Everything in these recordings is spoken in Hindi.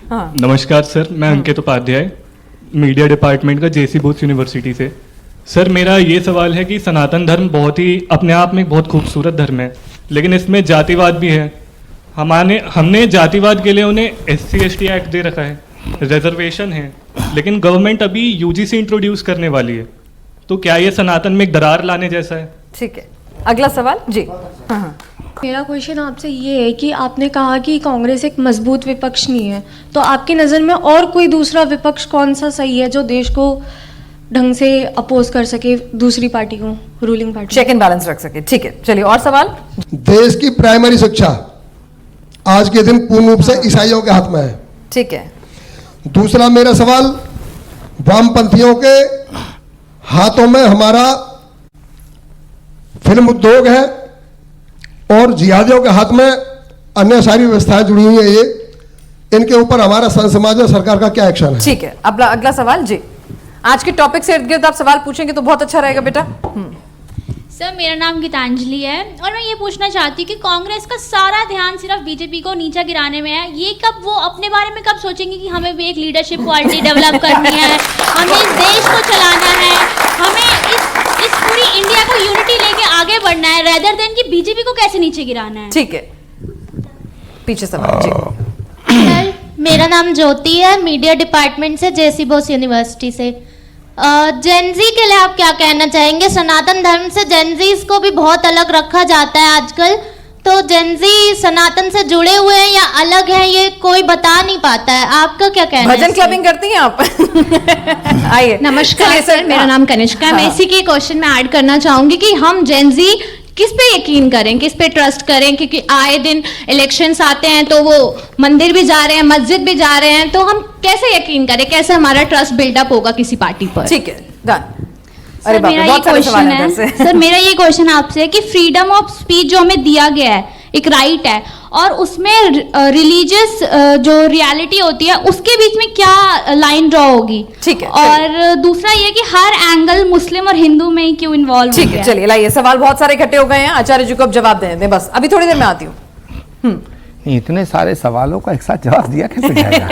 हाँ। नमस्कार सर, मैं अंकित उपाध्याय, मीडिया डिपार्टमेंट का जेसी बोस यूनिवर्सिटी से। सर मेरा ये सवाल है कि सनातन धर्म बहुत ही अपने आप में एक बहुत खूबसूरत धर्म है, लेकिन इसमें जातिवाद भी है। हमने जातिवाद के लिए उन्हें SC/ST एक्ट दे रखा है, रिजर्वेशन है, लेकिन गवर्नमेंट अभी UGC इंट्रोड्यूस करने वाली है, तो क्या ये सनातन में एक दरार लाने जैसा है? ठीक है, अगला सवाल जी। हाँ। मेरा क्वेश्चन आपसे ये है कि आपने कहा कि कांग्रेस एक मजबूत विपक्ष नहीं है, तो आपकी नज़र में और कोई दूसरा विपक्ष कौन सा सही है जो देश को ढंग से अपोज कर सके दूसरी पार्टी को, ruling party? Check and balance रख सके। ठीक है, चलिए और सवाल। देश की प्राइमरी शिक्षा आज के दिन पूर्ण रूप से ईसाइयों के हाथ में है। ठीक है। दूसरा मेरा सवाल, वामपंथियों के हाथों में हमारा फिल्म उद्योग है और जिहादियों के हाथ में अन्य सारी व्यवस्थाएं जुड़ी हुई है, ये इनके ऊपर हमारा संत समाज और सरकार का क्या एक्शन है? ठीक है, अगला सवाल जी। आज के टॉपिक से इर्द गिर्द आप सवाल पूछेंगे तो बहुत अच्छा रहेगा बेटा। सर मेरा नाम गीतांजलि है और मैं ये पूछना चाहती हूँ कि कांग्रेस का सारा ध्यान सिर्फ बीजेपी को नीचा गिराने में है। ये कब वो अपने बारे में कब सोचेंगे कि हमें भी एक लीडरशिप क्वालिटी डेवलप करनी है, हमें इस देश को चलाना है, हमें इस पूरी इंडिया को यूनिटी लेके आगे बढ़ना है, रेदर देन कि बीजेपी को कैसे नीचे गिराना है। ठीक है, पीछे सवाल जी। सर मेरा नाम ज्योति है, मीडिया डिपार्टमेंट से, जेसी बोस यूनिवर्सिटी से। जेनजी के लिए आप क्या कहना चाहेंगे? सनातन धर्म से जेनजीज को भी बहुत अलग रखा जाता है आजकल, तो जेनजी सनातन से जुड़े हुए हैं या अलग हैं ये कोई बता नहीं पाता है, आपका क्या कहना है? भजन क्लबिंग करती हैं आप? आइए। नमस्कार सर, मेरा नाम कनिष्का है। मैं इसी के क्वेश्चन में ऐड करना चाहूंगी कि हम जेनजी किस पे यकीन करें, किस पे ट्रस्ट करें, क्योंकि आए दिन इलेक्शंस आते हैं तो वो मंदिर भी जा रहे हैं, मस्जिद भी जा रहे हैं, तो हम कैसे यकीन करें, कैसे हमारा ट्रस्ट बिल्डअप होगा किसी पार्टी पर? ठीक है, डन। सर मेरा ये क्वेश्चन है, सर मेरा ये क्वेश्चन आपसे है कि फ्रीडम ऑफ स्पीच जो हमें दिया गया है, एक राइट है, और उसमें रिलीजियस जो रियलिटी होती है उसके बीच में क्या लाइन ड्रॉ होगी? ठीक है। और दूसरा ये कि हर एंगल मुस्लिम और हिंदू में ही क्यों इन्वॉल्व हो गया? ठीक है, चलिए लाइए, सवाल बहुत सारे इकट्ठे हो गए हैं, आचार्य जी को अब जवाब दें। बस अभी थोड़ी देर में आती हूँ। इतने सारे सवालों का एक साथ जवाब दिया कैसे जाएगा?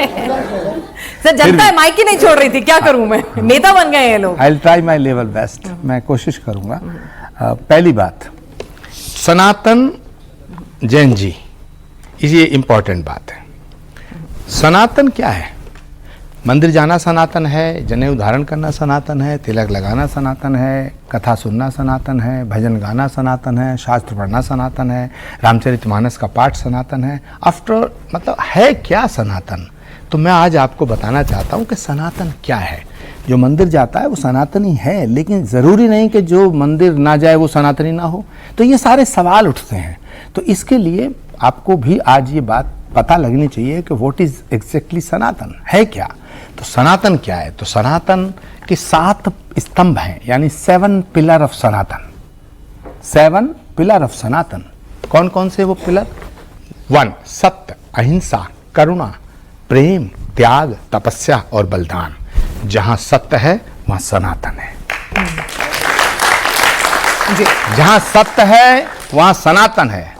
सर जनता है, माइक ही नहीं छोड़ रही थी, क्या करूं मैं? नेता बन गए ये लोग। I will try my level best, मैं कोशिश करूंगा। पहली बात, सनातन जैन जी, ये इंपॉर्टेंट बात है। सनातन क्या है? मंदिर जाना सनातन है, जनेऊ धारण करना सनातन है, तिलक लगाना सनातन है, कथा सुनना सनातन है, भजन गाना सनातन है, शास्त्र पढ़ना सनातन है, रामचरितमानस का पाठ सनातन है। आफ्टर मतलब है क्या सनातन? तो मैं आज आपको बताना चाहता हूँ कि सनातन क्या है। जो मंदिर जाता है वो सनातनी है, लेकिन ज़रूरी नहीं कि जो मंदिर ना जाए वो सनातनी ना हो। तो ये सारे सवाल उठते हैं, तो इसके लिए आपको भी आज ये बात पता लगनी चाहिए कि व्हाट इज़ एग्जैक्टली सनातन है क्या। तो सनातन क्या है? तो सनातन के 7 स्तंभ हैं, यानी 7 pillar of Sanatan. 7 pillar of Sanatan कौन कौन से वो पिलर? 1 सत्य, अहिंसा, करुणा, प्रेम, त्याग, तपस्या और बलिदान। जहां सत्य है वहां सनातन है। जहां सत्य है वहां सनातन है,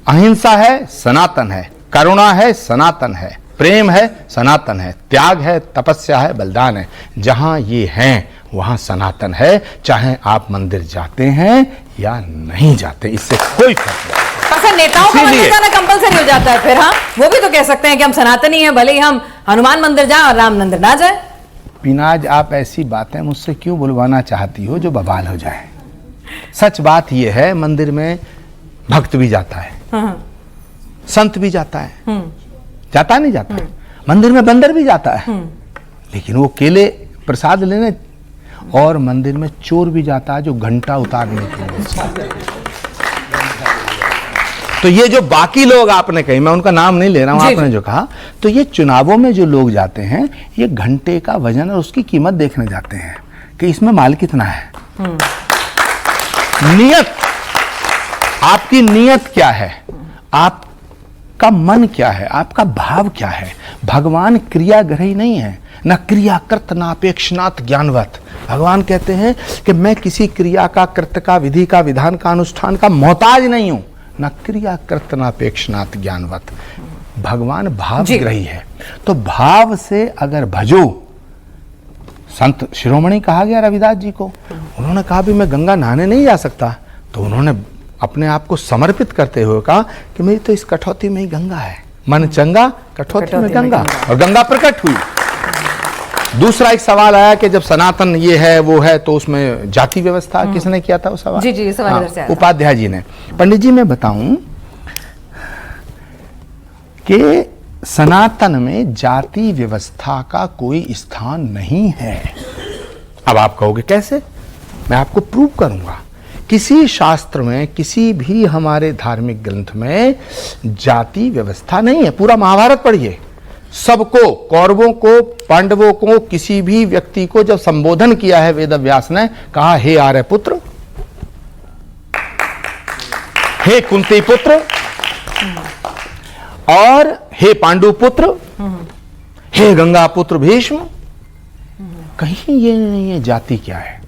अहिंसा है सनातन है, करुणा है सनातन है, प्रेम है सनातन है, त्याग है, तपस्या है, बलिदान है। जहां ये हैं वहां सनातन है, चाहे आप मंदिर जाते हैं या नहीं जाते, इससे कोई फर्क नहीं। सर नेताओं का मंदिर जाना कंपलसरी हो जाता है फिर? हाँ, वो भी तो कह सकते हैं कि हम सनातनी हैं, भले ही हम हनुमान मंदिर जाएं और राम मंदिर ना जाए। पिनाज, आप ऐसी बातें मुझसे क्यों बुलवाना चाहती हो जो बवाल हो जाए? सच बात यह है, मंदिर में भक्त भी जाता है, संत भी जाता है, जाता नहीं जाता है। मंदिर में बंदर भी जाता है, लेकिन वो केले प्रसाद लेने, और मंदिर में चोर भी जाता है जो घंटा उतारने के लिए। तो ये जो बाकी लोग आपने कही, मैं उनका नाम नहीं ले रहा हूं, आपने जो कहा, तो ये चुनावों में जो लोग जाते हैं ये घंटे का वजन और उसकी कीमत देखने जाते हैं कि इसमें माल कितना है। नियत, आपकी नियत क्या है, आपका मन क्या है, आपका भाव क्या है। भगवान क्रियाग्रही नहीं है, न क्रियाकृत न अपेक्षनात् ज्ञानवत। भगवान कहते हैं कि मैं किसी क्रिया का, कृत्य का, विधि का, विधान का, अनुष्ठान का मोहताज नहीं हूं, न क्रियाकृत न अपेक्षनात् ज्ञानवत। भगवान भावग्रही है, तो भाव से अगर भजो, संत शिरोमणि कहा गया रविदास जी को, उन्होंने कहा भी मैं गंगा नहाने नहीं जा सकता, तो उन्होंने अपने आप को समर्पित करते हुए कहा कि मेरी तो इस कठौती में ही गंगा है, मन चंगा कठौती में गंगा, और गंगा प्रकट हुई। दूसरा एक सवाल आया कि जब सनातन ये है वो है तो उसमें जाति व्यवस्था किसने किया था वो सवाल? जी जी, सवाल इधर से आया था। उपाध्याय जी ने। पंडित जी मैं बताऊं कि सनातन में जाति व्यवस्था का कोई स्थान नहीं है। अब आप कहोगे कैसे? मैं आपको प्रूव करूंगा। किसी शास्त्र में, किसी भी हमारे धार्मिक ग्रंथ में जाति व्यवस्था नहीं है। पूरा महाभारत पढ़िए, सबको, कौरवों को, पांडवों को, किसी भी व्यक्ति को जब संबोधन किया है वेद व्यास ने, कहा हे आर्य पुत्र, हे कुंती पुत्र, और हे पांडु पुत्र, हे गंगा पुत्र भीष्म। कहीं ये नहीं है जाति क्या है।